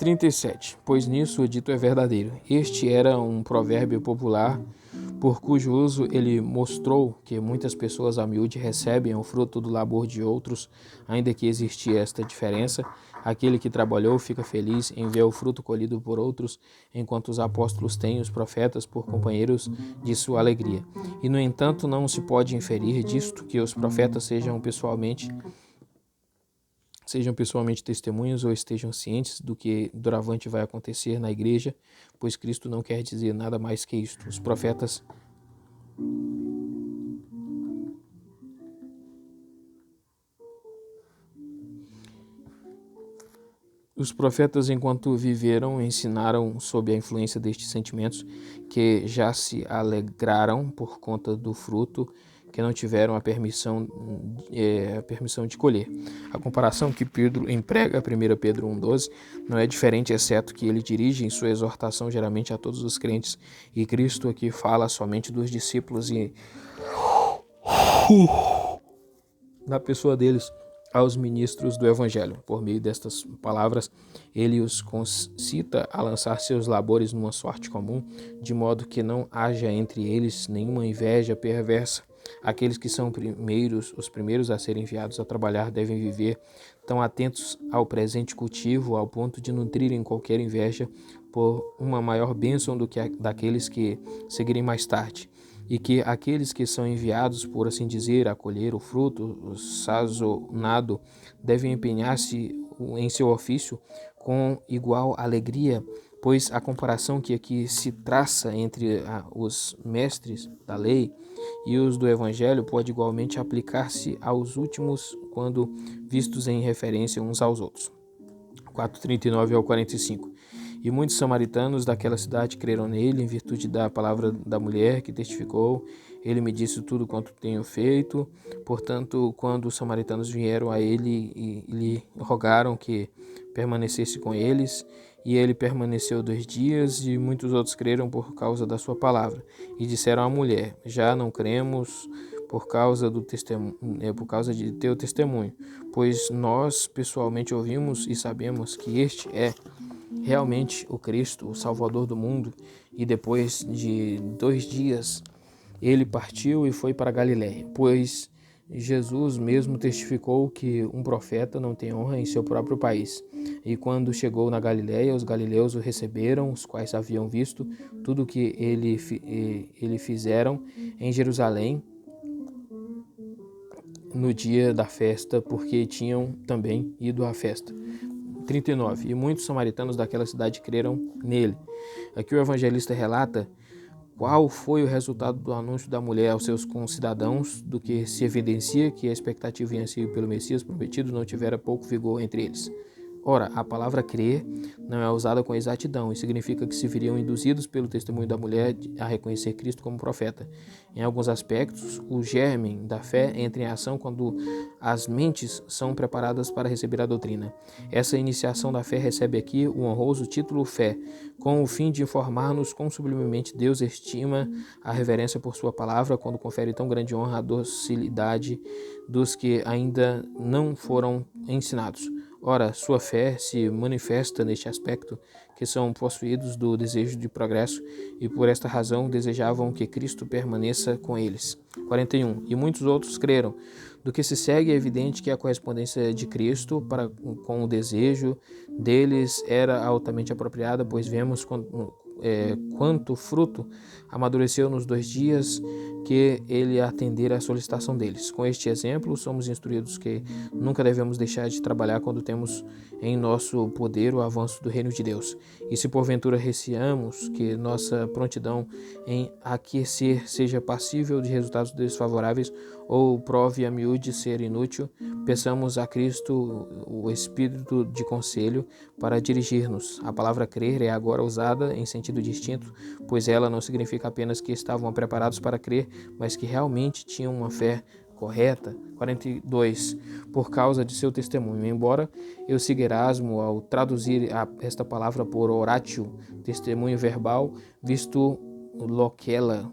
37. Pois nisso o dito é verdadeiro. Este era um provérbio popular, por cujo uso ele mostrou que muitas pessoas a miúde recebem o fruto do labor de outros, ainda que existia esta diferença. Aquele que trabalhou fica feliz em ver o fruto colhido por outros, enquanto os apóstolos têm os profetas por companheiros de sua alegria. E, no entanto, não se pode inferir disto que os profetas sejam pessoalmente testemunhas ou estejam cientes do que doravante vai acontecer na igreja, pois Cristo não quer dizer nada mais que isto. Os profetas, enquanto viveram, ensinaram sob a influência destes sentimentos, que já se alegraram por conta do fruto, que não tiveram a permissão de colher. A comparação que Pedro emprega, 1 Pedro 1,12, não é diferente, exceto que ele dirige em sua exortação geralmente a todos os crentes, e Cristo aqui fala somente dos discípulos e na pessoa deles aos ministros do Evangelho. Por meio destas palavras, ele os concita a lançar seus labores numa sorte comum, de modo que não haja entre eles nenhuma inveja perversa. Aqueles que são os primeiros a serem enviados a trabalhar devem viver tão atentos ao presente cultivo, ao ponto de nutrirem qualquer inveja por uma maior bênção do que a daqueles que seguirem mais tarde. E que aqueles que são enviados, por assim dizer, a colher o fruto sazonado, devem empenhar-se em seu ofício com igual alegria, pois a comparação que aqui se traça entre os mestres da lei e os do Evangelho pode igualmente aplicar-se aos últimos quando vistos em referência uns aos outros. 4:39 ao 45. E muitos samaritanos daquela cidade creram nele, em virtude da palavra da mulher que testificou. Ele me disse tudo quanto tenho feito. Portanto, quando os samaritanos vieram a ele e lhe rogaram que permanecesse com eles, e ele permaneceu 2 dias, e muitos outros creram por causa da sua palavra. E disseram à mulher: já não cremos por causa de teu testemunho, pois nós pessoalmente ouvimos e sabemos que este é realmente o Cristo, o Salvador do mundo. E depois de 2 dias ele partiu e foi para Galiléia, pois Jesus mesmo testificou que um profeta não tem honra em seu próprio país. E quando chegou na Galiléia, os galileus o receberam, os quais haviam visto tudo o que ele fizeram em Jerusalém no dia da festa, porque tinham também ido à festa. 39. E muitos samaritanos daquela cidade creram nele. Aqui o evangelista relata qual foi o resultado do anúncio da mulher aos seus concidadãos, do que se evidencia que a expectativa em anseio pelo Messias prometido não tivera pouco vigor entre eles. Ora, a palavra crer não é usada com exatidão e significa que se viriam induzidos pelo testemunho da mulher a reconhecer Cristo como profeta. Em alguns aspectos, o germe da fé entra em ação quando as mentes são preparadas para receber a doutrina. Essa iniciação da fé recebe aqui o honroso título fé, com o fim de informar-nos quão sublimemente Deus estima a reverência por sua palavra, quando confere tão grande honra à docilidade dos que ainda não foram ensinados. Ora, sua fé se manifesta neste aspecto, que são possuídos do desejo de progresso e por esta razão desejavam que Cristo permaneça com eles. 41. E muitos outros creram. Do que se segue é evidente que a correspondência de Cristo com o desejo deles era altamente apropriada, pois vemos quanto fruto amadureceu nos 2 dias que ele atendera à solicitação deles. Com este exemplo, somos instruídos que nunca devemos deixar de trabalhar quando temos em nosso poder o avanço do reino de Deus. E se porventura receamos que nossa prontidão em aquecer seja passível de resultados desfavoráveis ou prove a miúde ser inútil, peçamos a Cristo o espírito de conselho para dirigir-nos. A palavra crer é agora usada em sentido distinto, pois ela não significa apenas que estavam preparados para crer, mas que realmente tinham uma fé correta. 42. Por causa de seu testemunho. Embora eu siga Erasmo ao traduzir esta palavra por oratio, testemunho verbal, visto loquela,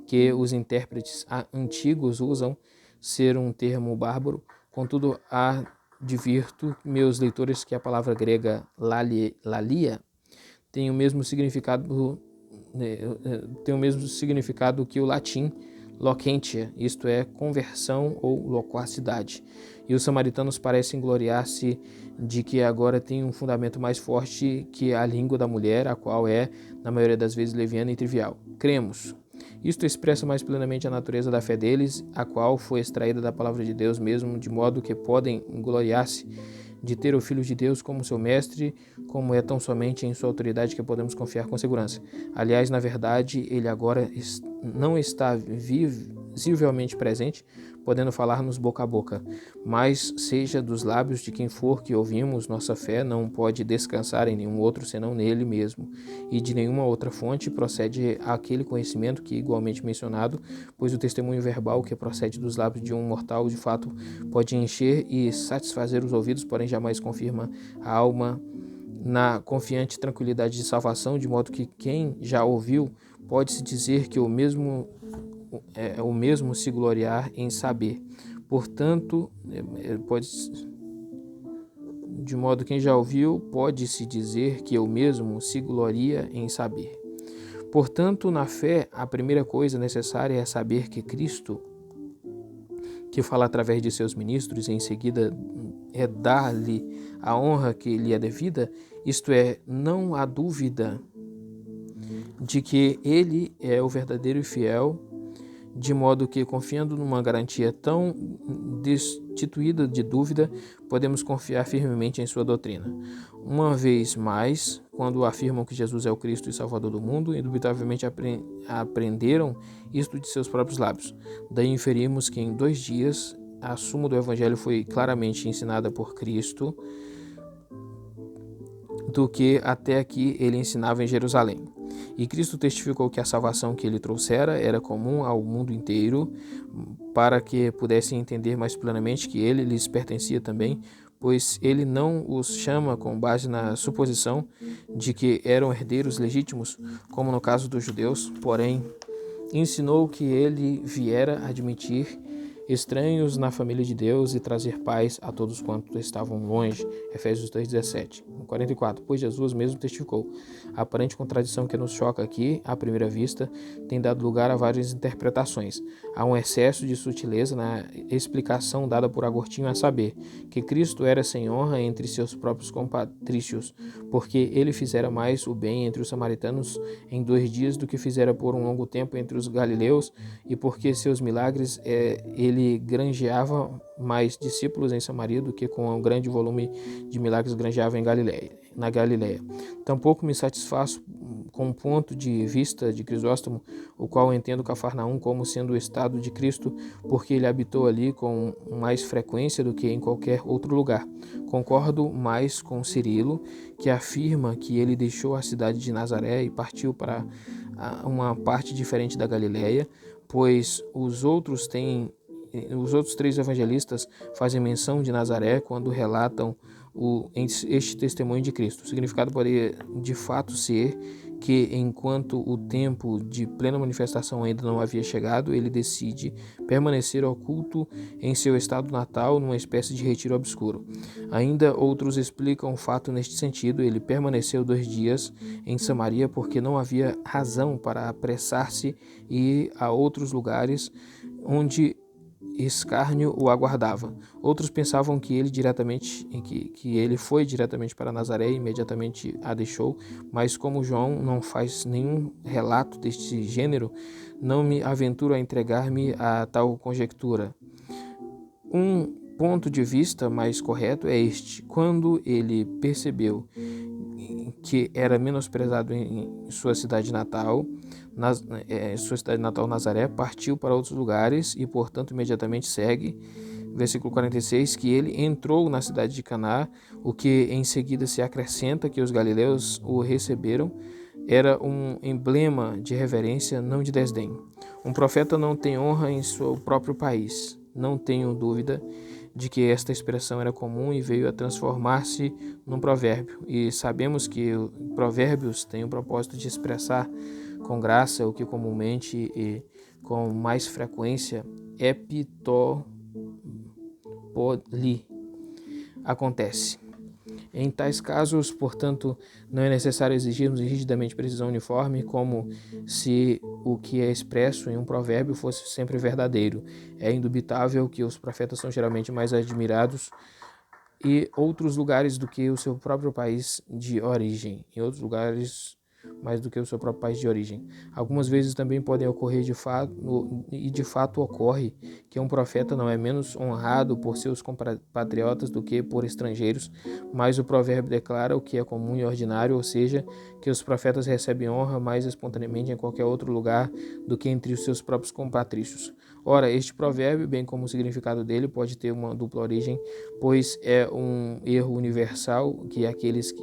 que os intérpretes antigos usam ser um termo bárbaro, contudo há divirto meus leitores que a palavra grega lalia tem o mesmo significado que o latim loquentia, isto é, conversão ou loquacidade. E os samaritanos parecem gloriar-se de que agora tem um fundamento mais forte que a língua da mulher, a qual é, na maioria das vezes, leviana e trivial. Cremos. Isto expressa mais plenamente a natureza da fé deles, a qual foi extraída da palavra de Deus mesmo, de modo que podem gloriar-se de ter o Filho de Deus como seu mestre, como é tão somente em sua autoridade que podemos confiar com segurança. Aliás, na verdade, ele agora não está visivelmente presente, podendo falar-nos boca a boca, mas seja dos lábios de quem for que ouvimos, nossa fé não pode descansar em nenhum outro senão nele mesmo, e de nenhuma outra fonte procede aquele conhecimento que igualmente mencionado, pois o testemunho verbal que procede dos lábios de um mortal de fato pode encher e satisfazer os ouvidos, porém jamais confirma a alma na confiante tranquilidade de salvação, de modo que quem já ouviu pode-se dizer que o mesmo se gloriar em saber. Portanto, de modo que quem já ouviu pode-se dizer que o mesmo se gloria em saber. Portanto, na fé, a primeira coisa necessária é saber que Cristo, que fala através de seus ministros, e em seguida é dar-lhe a honra que lhe é devida, isto é, não há dúvida de que ele é o verdadeiro e fiel, de modo que, confiando numa garantia tão destituída de dúvida, podemos confiar firmemente em sua doutrina. Uma vez mais, quando afirmam que Jesus é o Cristo e Salvador do mundo, indubitavelmente aprenderam isto de seus próprios lábios. Daí inferimos que em 2 dias a suma do Evangelho foi claramente ensinada por Cristo, do que até aqui ele ensinava em Jerusalém. E Cristo testificou que a salvação que ele trouxera era comum ao mundo inteiro, para que pudessem entender mais plenamente que ele lhes pertencia também, pois ele não os chama com base na suposição de que eram herdeiros legítimos, como no caso dos judeus, porém ensinou que ele viera admitir estranhos na família de Deus e trazer paz a todos quantos estavam longe. Efésios 2,17. 44. Pois Jesus mesmo testificou. A aparente contradição que nos choca aqui, à primeira vista, tem dado lugar a várias interpretações. Há um excesso de sutileza na explicação dada por Agostinho, a saber, que Cristo era sem honra entre seus próprios compatrícios, porque ele fizera mais o bem entre os samaritanos em 2 dias do que fizera por um longo tempo entre os galileus, e porque seus milagres ele granjeava mais discípulos em Samaria do que com um grande volume de milagres granjeava na Galileia. Tampouco me satisfaço com o ponto de vista de Crisóstomo, o qual entendo Cafarnaum como sendo o estado de Cristo, porque ele habitou ali com mais frequência do que em qualquer outro lugar. Concordo mais com Cirilo, que afirma que ele deixou a cidade de Nazaré e partiu para uma parte diferente da Galileia, pois os outros 3 evangelistas fazem menção de Nazaré quando relatam este testemunho de Cristo. O significado poderia de fato ser que, enquanto o tempo de plena manifestação ainda não havia chegado, ele decide permanecer oculto em seu estado natal, numa espécie de retiro obscuro. Ainda outros explicam o fato neste sentido: ele permaneceu 2 dias em Samaria porque não havia razão para apressar-se e ir a outros lugares onde escárnio o aguardava. Outros pensavam que ele foi diretamente para Nazaré e imediatamente a deixou, mas como João não faz nenhum relato deste gênero, não me aventuro a entregar-me a tal conjectura. Um ponto de vista mais correto é este: quando ele percebeu que era menosprezado em sua cidade natal, Nazaré, partiu para outros lugares e, portanto, imediatamente segue, versículo 46, que ele entrou na cidade de Caná, o que em seguida se acrescenta que os galileus o receberam, era um emblema de reverência, não de desdém. Um profeta não tem honra em seu próprio país. Não tenho dúvida de que esta expressão era comum e veio a transformar-se num provérbio. E sabemos que provérbios têm o propósito de expressar com graça o que comumente e com mais frequência epitopoli, acontece. Em tais casos, portanto, não é necessário exigirmos rigidamente precisão uniforme, como se o que é expresso em um provérbio fosse sempre verdadeiro. É indubitável que os profetas são geralmente mais admirados em outros lugares do que o seu próprio país de origem. Mais do que o seu próprio país de origem. Algumas vezes também podem ocorrer de fato ocorre que um profeta não é menos honrado por seus compatriotas do que por estrangeiros, mas o provérbio declara o que é comum e ordinário, ou seja, que os profetas recebem honra mais espontaneamente em qualquer outro lugar do que entre os seus próprios compatricios. Ora, este provérbio, bem como o significado dele, pode ter uma dupla origem, pois é um erro universal que aqueles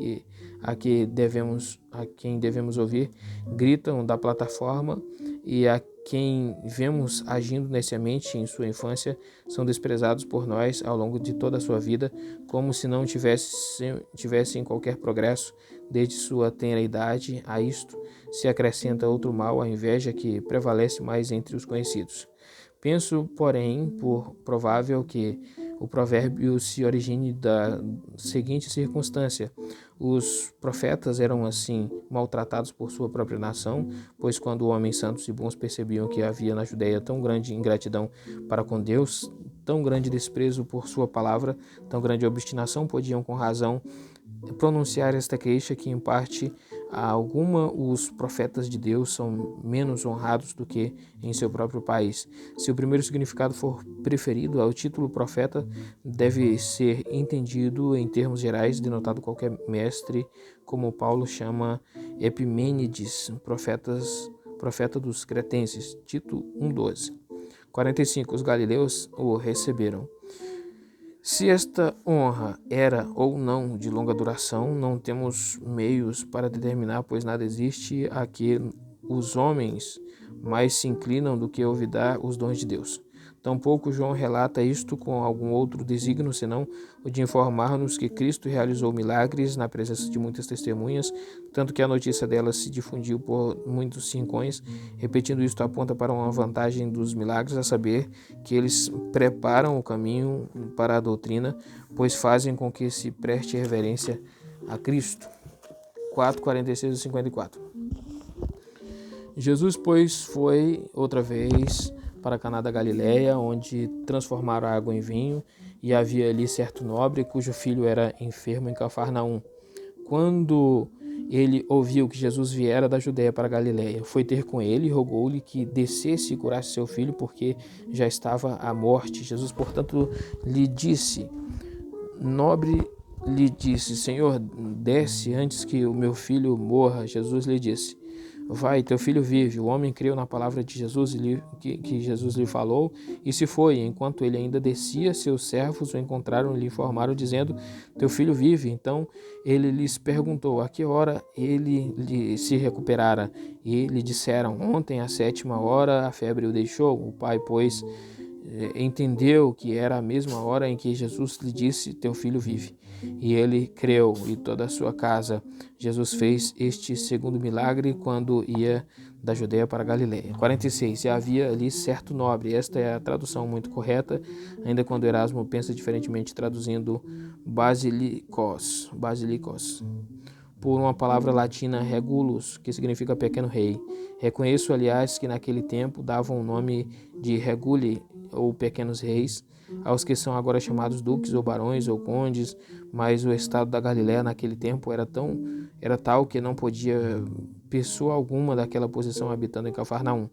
a quem devemos ouvir gritam da plataforma, e a quem vemos agindo neciamente em sua infância são desprezados por nós ao longo de toda a sua vida, como se não tivessem qualquer progresso desde sua tenra idade. A isto se acrescenta outro mal, a inveja, que prevalece mais entre os conhecidos. Penso, porém, por provável que o provérbio se origine da seguinte circunstância: os profetas eram assim maltratados por sua própria nação, pois quando homens santos e bons percebiam que havia na Judeia tão grande ingratidão para com Deus, tão grande desprezo por sua palavra, tão grande obstinação, podiam com razão pronunciar esta queixa, que em parte alguma os profetas de Deus são menos honrados do que em seu próprio país. Se o primeiro significado for preferido ao título profeta, deve ser entendido em termos gerais, denotado qualquer mestre, como Paulo chama Epimênides, profeta dos cretenses, Tito 1:12. 45. Os galileus o receberam. Se esta honra era ou não de longa duração, não temos meios para determinar, pois nada existe a que os homens mais se inclinam do que olvidar os dons de Deus. Tampouco João relata isto com algum outro desígnio, senão o de informar-nos que Cristo realizou milagres na presença de muitas testemunhas, tanto que a notícia delas se difundiu por muitos rincões. Repetindo isto, aponta para uma vantagem dos milagres, a saber, que eles preparam o caminho para a doutrina, pois fazem com que se preste reverência a Cristo. 4:46 e 54. Jesus, pois, foi outra vez para Caná da Galileia, onde transformaram a água em vinho, e havia ali certo nobre cujo filho era enfermo em Cafarnaum. Quando ele ouviu que Jesus viera da Judeia para a Galileia, foi ter com ele e rogou-lhe que descesse e curasse seu filho, porque já estava à morte. Jesus, portanto, lhe disse, Senhor, desce antes que o meu filho morra. Jesus lhe disse, vai, teu filho vive. O homem creu na palavra de Jesus que Jesus lhe falou, e se foi. Enquanto ele ainda descia, seus servos o encontraram e lhe informaram, dizendo, teu filho vive. Então ele lhes perguntou a que hora ele se recuperara, e lhe disseram, ontem à 7ª hora a febre o deixou. O pai, pois, entendeu que era a mesma hora em que Jesus lhe disse, teu filho vive. E ele creu, e toda a sua casa. Jesus fez este segundo milagre quando ia da Judeia para a Galileia. 46. E havia ali certo nobre. Esta é a tradução muito correta, ainda quando Erasmo pensa diferentemente, traduzindo basilicos, por uma palavra latina regulus, que significa pequeno rei. Reconheço, aliás, que naquele tempo davam o nome de reguli, ou pequenos reis, aos que são agora chamados duques ou barões ou condes, mas o estado da Galiléia naquele tempo era tal que não podia pessoa alguma daquela posição habitando em Cafarnaum.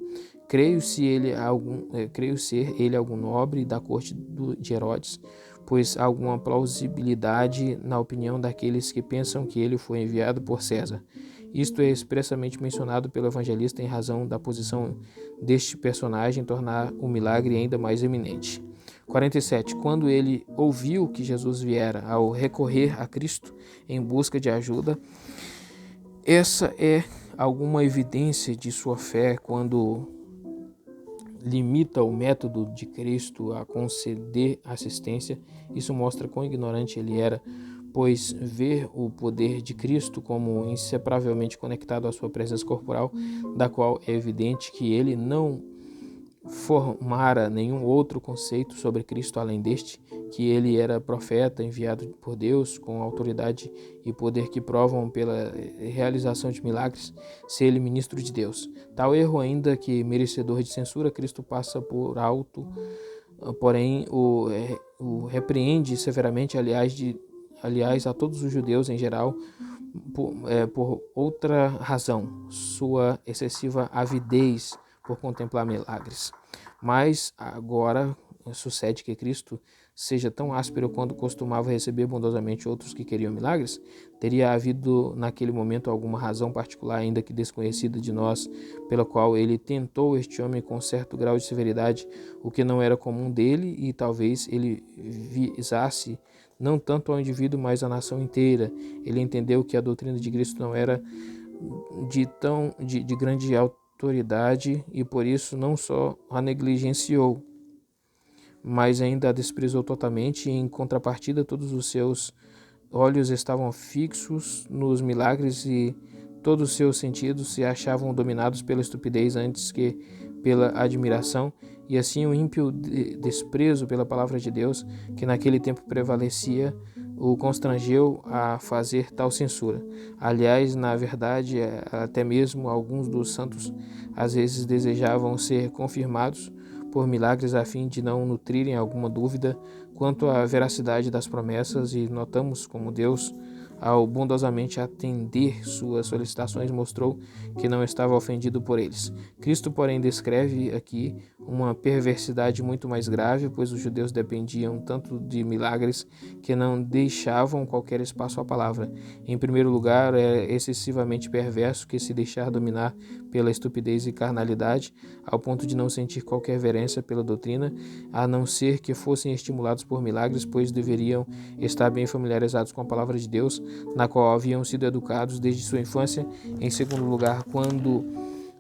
Creio ser ele algum nobre da corte de Herodes, pois há alguma plausibilidade na opinião daqueles que pensam que ele foi enviado por César. Isto é expressamente mencionado pelo evangelista em razão da posição deste personagem tornar o milagre ainda mais eminente. 47. Quando ele ouviu que Jesus viera ao recorrer a Cristo em busca de ajuda, essa é alguma evidência de sua fé quando limita o método de Cristo a conceder assistência. Isso mostra quão ignorante ele era, pois ver o poder de Cristo como inseparavelmente conectado à sua presença corporal, da qual é evidente que ele não formara nenhum outro conceito sobre Cristo além deste, que ele era profeta enviado por Deus com autoridade e poder que provam pela realização de milagres ser ele ministro de Deus. Tal erro, ainda que merecedor de censura, Cristo passa por alto, porém o repreende severamente, aliás a todos os judeus em geral, por outra razão, sua excessiva avidez por contemplar milagres. Mas agora sucede que Cristo seja tão áspero quando costumava receber bondosamente outros que queriam milagres? Teria havido naquele momento alguma razão particular, ainda que desconhecida de nós, pela qual ele tentou este homem com certo grau de severidade, o que não era comum dele, e talvez ele visasse não tanto ao indivíduo, mas à nação inteira? Ele entendeu que a doutrina de Cristo não era de grande autoridade e por isso não só a negligenciou, mas ainda a desprezou totalmente, e em contrapartida todos os seus olhos estavam fixos nos milagres e todos os seus sentidos se achavam dominados pela estupidez antes que pela admiração, e assim o ímpio desprezo pela palavra de Deus, que naquele tempo prevalecia, o constrangeu a fazer tal censura. Aliás, na verdade, até mesmo alguns dos santos às vezes desejavam ser confirmados por milagres a fim de não nutrirem alguma dúvida quanto à veracidade das promessas, e notamos como Deus, ao bondosamente atender suas solicitações, mostrou que não estava ofendido por eles. Cristo, porém, descreve aqui uma perversidade muito mais grave, pois os judeus dependiam tanto de milagres que não deixavam qualquer espaço à palavra. Em primeiro lugar, é excessivamente perverso que se deixar dominar pela estupidez e carnalidade, ao ponto de não sentir qualquer reverência pela doutrina, a não ser que fossem estimulados por milagres, pois deveriam estar bem familiarizados com a palavra de Deus, na qual haviam sido educados desde sua infância. Em segundo lugar, quando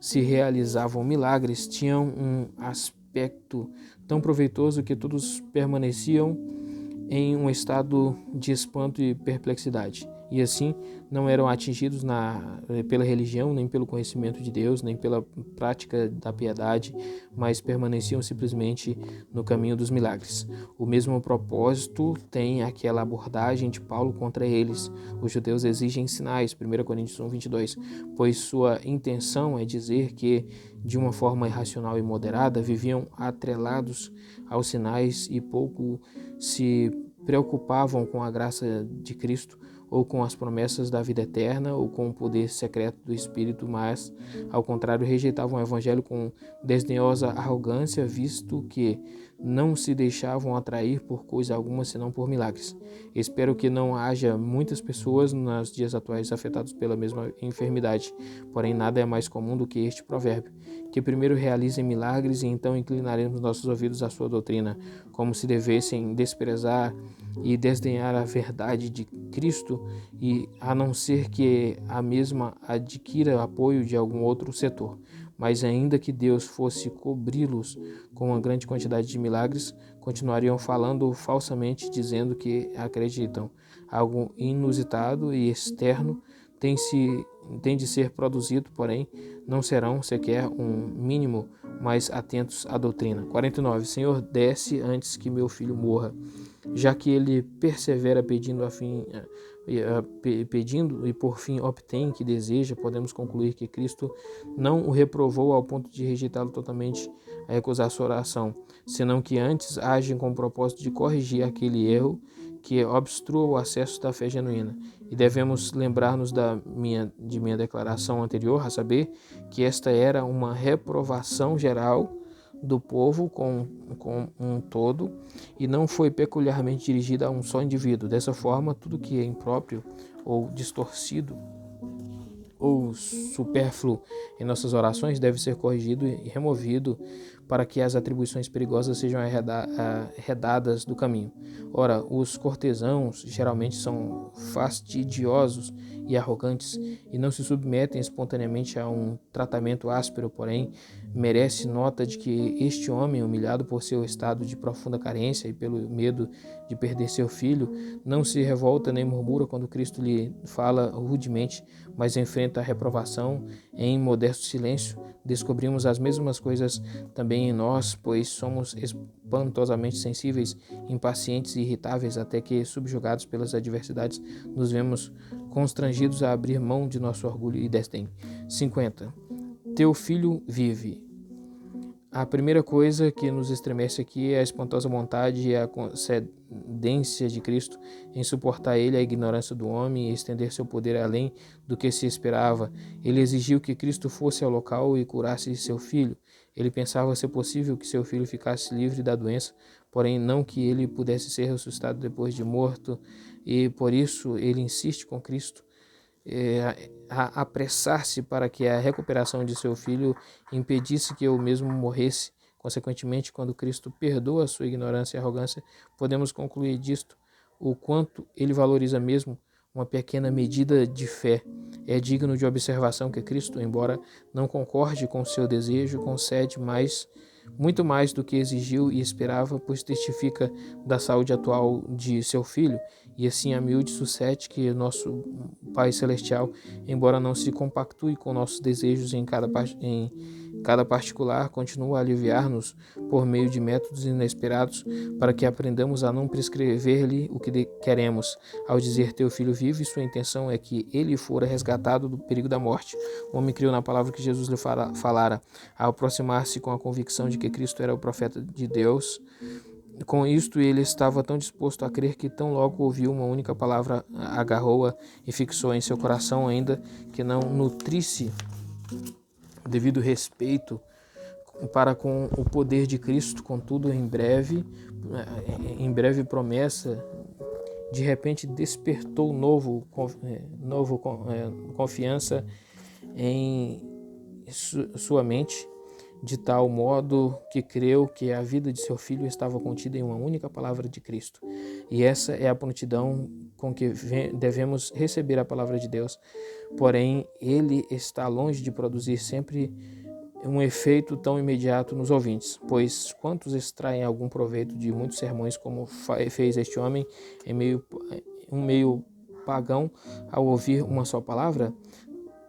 se realizavam milagres, tinham um aspecto tão proveitoso que todos permaneciam em um estado de espanto e perplexidade, e assim não eram atingidos pela religião, nem pelo conhecimento de Deus, nem pela prática da piedade, mas permaneciam simplesmente no caminho dos milagres. O mesmo propósito tem aquela abordagem de Paulo contra eles. Os judeus exigem sinais, 1 Coríntios 1:22, pois sua intenção é dizer que, de uma forma irracional e moderada, viviam atrelados aos sinais e pouco se preocupavam com a graça de Cristo, ou com as promessas da vida eterna, ou com o poder secreto do Espírito, mas, ao contrário, rejeitavam o Evangelho com desdenhosa arrogância, visto que não se deixavam atrair por coisa alguma senão por milagres. Espero que não haja muitas pessoas nos dias atuais afetadas pela mesma enfermidade, porém nada é mais comum do que este provérbio, que primeiro realizem milagres e então inclinaremos nossos ouvidos à sua doutrina, como se devessem desprezar e desdenhar a verdade de Cristo, e a não ser que a mesma adquira apoio de algum outro setor. Mas ainda que Deus fosse cobri-los com uma grande quantidade de milagres, continuariam falando falsamente, dizendo que acreditam. Algo inusitado e externo tem de ser produzido, porém não serão sequer um mínimo mais atentos à doutrina. 49. Senhor, desce antes que meu filho morra. Já que ele persevera pedindo e por fim obtém que deseja, podemos concluir que Cristo não o reprovou ao ponto de rejeitá-lo totalmente a recusar sua oração, senão que antes agem com o propósito de corrigir aquele erro que obstrua o acesso da fé genuína. E devemos lembrar-nos de minha declaração anterior, a saber que esta era uma reprovação geral do povo com um todo, e não foi peculiarmente dirigida a um só indivíduo. Dessa forma, tudo que é impróprio ou distorcido ou supérfluo em nossas orações deve ser corrigido e removido, para que as atribuições perigosas sejam arredadas do caminho. Ora, os cortesãos geralmente são fastidiosos e arrogantes e não se submetem espontaneamente a um tratamento áspero, porém merece nota de que este homem, humilhado por seu estado de profunda carência e pelo medo de perder seu filho, não se revolta nem murmura quando Cristo lhe fala rudemente, mas enfrenta a reprovação em modesto silêncio. Descobrimos as mesmas coisas também também em nós, pois somos espantosamente sensíveis, impacientes e irritáveis, até que, subjugados pelas adversidades, nos vemos constrangidos a abrir mão de nosso orgulho e desdém. 50. Teu filho vive. A primeira coisa que nos estremece aqui é a espantosa vontade e a concedência de Cristo em suportar ele a ignorância do homem e estender seu poder além do que se esperava. Ele exigiu que Cristo fosse ao local e curasse seu filho. Ele pensava ser possível que seu filho ficasse livre da doença, porém não que ele pudesse ser ressuscitado depois de morto, e por isso ele insiste com Cristo a apressar-se para que a recuperação de seu filho impedisse que eu mesmo morresse. Consequentemente, quando Cristo perdoa a sua ignorância e arrogância, podemos concluir disto o quanto ele valoriza mesmo uma pequena medida de fé. É digno de observação que Cristo, embora não concorde com seu desejo, concede muito mais do que exigiu e esperava, pois testifica da saúde atual de seu filho, e assim a miúde sucede que nosso Pai Celestial, embora não se compactue com nossos desejos em cada particular, continua a aliviar-nos por meio de métodos inesperados para que aprendamos a não prescrever-lhe o que queremos. Ao dizer teu filho vive, sua intenção é que ele fora resgatado do perigo da morte. O homem criou na palavra que Jesus lhe falara. Ao aproximar-se com a convicção de que Cristo era o profeta de Deus, com isto ele estava tão disposto a crer que tão logo ouviu uma única palavra, agarrou-a e fixou em seu coração, ainda que não nutrisse devido respeito para com o poder de Cristo. Contudo, em breve promessa, de repente despertou confiança em sua mente, de tal modo que creu que a vida de seu filho estava contida em uma única palavra de Cristo. E essa é a prontidão com que devemos receber a palavra de Deus. Porém, ele está longe de produzir sempre um efeito tão imediato nos ouvintes, pois quantos extraem algum proveito de muitos sermões, como fez este homem em meio pagão, ao ouvir uma só palavra?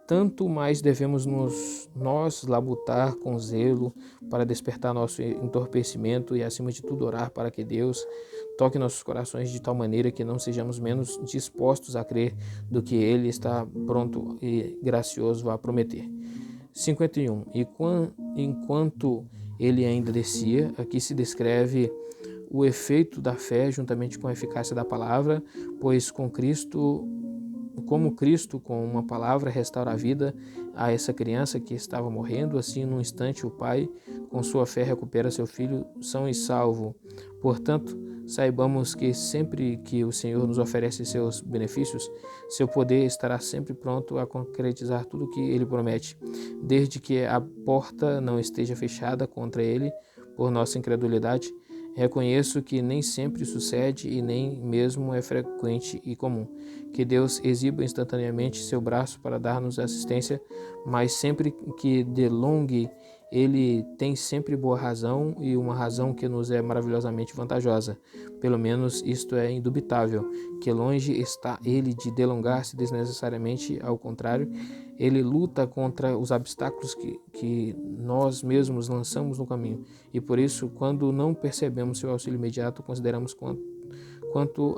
Tanto mais devemos nós labutar com zelo para despertar nosso entorpecimento e, acima de tudo, orar para que Deus toque nossos corações de tal maneira que não sejamos menos dispostos a crer do que Ele está pronto e gracioso a prometer. 51. E enquanto ele ainda descia, aqui se descreve o efeito da fé juntamente com a eficácia da palavra, pois como Cristo, com uma palavra, restaura a vida a essa criança que estava morrendo, assim, num instante, o Pai, com sua fé, recupera seu filho são e salvo. Portanto, saibamos que sempre que o Senhor nos oferece seus benefícios, seu poder estará sempre pronto a concretizar tudo o que ele promete, desde que a porta não esteja fechada contra ele por nossa incredulidade. Reconheço que nem sempre sucede e nem mesmo é frequente e comum que Deus exiba instantaneamente seu braço para dar-nos assistência, mas sempre que delongue, ele tem sempre boa razão e uma razão que nos é maravilhosamente vantajosa. Pelo menos isto é indubitável, que longe está ele de delongar-se desnecessariamente, ao contrário, ele luta contra os obstáculos que nós mesmos lançamos no caminho, e por isso, quando não percebemos seu auxílio imediato, consideramos quanto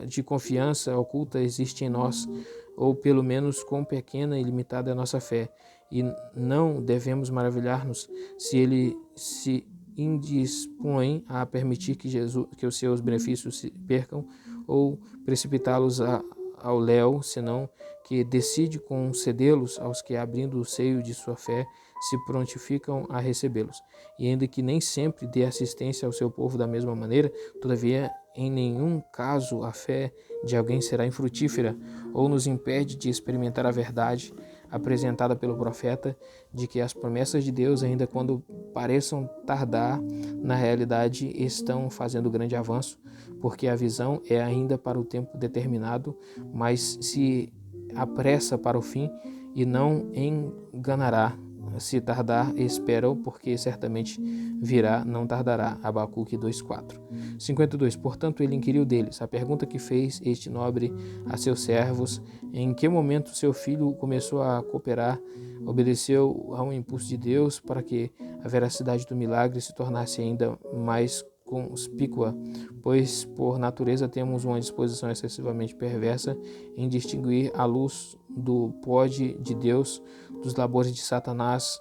de confiança oculta existe em nós, ou pelo menos quão pequena e limitada é a nossa fé, e não devemos maravilhar-nos se ele se indispõe a permitir que os seus benefícios se percam ou precipitá-los ao léu, senão que decide concedê-los aos que, abrindo o seio de sua fé, se prontificam a recebê-los. E ainda que nem sempre dê assistência ao seu povo da mesma maneira, todavia, em nenhum caso a fé de alguém será infrutífera ou nos impede de experimentar a verdade apresentada pelo profeta, de que as promessas de Deus, ainda quando pareçam tardar, na realidade estão fazendo grande avanço, porque a visão é ainda para o tempo determinado, mas se apressa para o fim e não enganará. se tardar, espera-o, porque certamente virá, não tardará. Abacuque 2:4. 52. Portanto, ele inquiriu deles a pergunta que fez este nobre a seus servos: em que momento seu filho começou a cooperar, obedeceu ao impulso de Deus para que a veracidade do milagre se tornasse ainda mais conspícua, pois por natureza temos uma disposição excessivamente perversa em distinguir a luz do pode de Deus dos labores de Satanás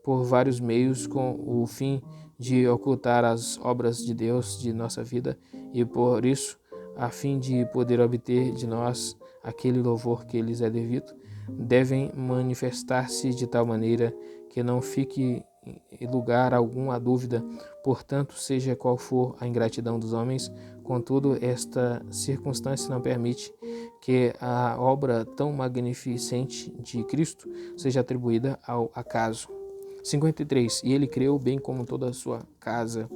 por vários meios, com o fim de ocultar as obras de Deus de nossa vida, e por isso, a fim de poder obter de nós aquele louvor que lhes é devido, devem manifestar-se de tal maneira que não fique lugar algum à dúvida. Portanto, seja qual for a ingratidão dos homens, contudo, esta circunstância não permite que a obra tão magnificente de Cristo seja atribuída ao acaso. 53. E ele creu, bem como toda a sua casa.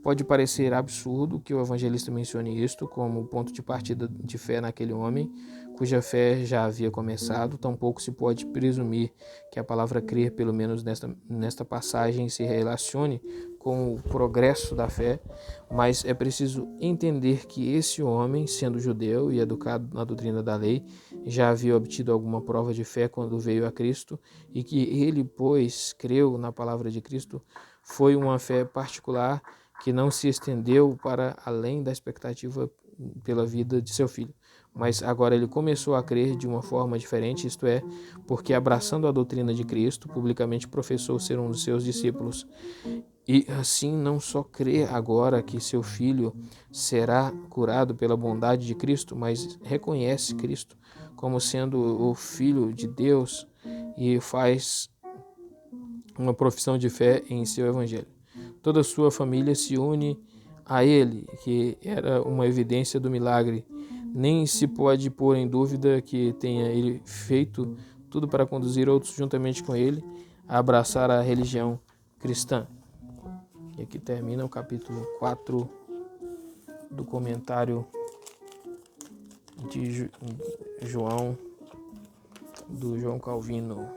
Pode parecer absurdo que o evangelista mencione isto como ponto de partida de fé naquele homem, cuja fé já havia começado. Tampouco se pode presumir que a palavra crer, pelo menos nesta passagem, se relacione com o progresso da fé, mas é preciso entender que esse homem, sendo judeu e educado na doutrina da lei, já havia obtido alguma prova de fé quando veio a Cristo, e que ele, pois, creu na palavra de Cristo, foi uma fé particular que não se estendeu para além da expectativa pela vida de seu filho. Mas agora ele começou a crer de uma forma diferente, isto é, porque abraçando a doutrina de Cristo, publicamente professou ser um dos seus discípulos. E assim não só crê agora que seu filho será curado pela bondade de Cristo, mas reconhece Cristo como sendo o Filho de Deus e faz uma profissão de fé em seu evangelho. Toda a sua família se une a ele, que era uma evidência do milagre. Nem se pode pôr em dúvida que tenha ele feito tudo para conduzir outros juntamente com ele a abraçar a religião cristã. E aqui termina o capítulo 4 do comentário de João Calvino.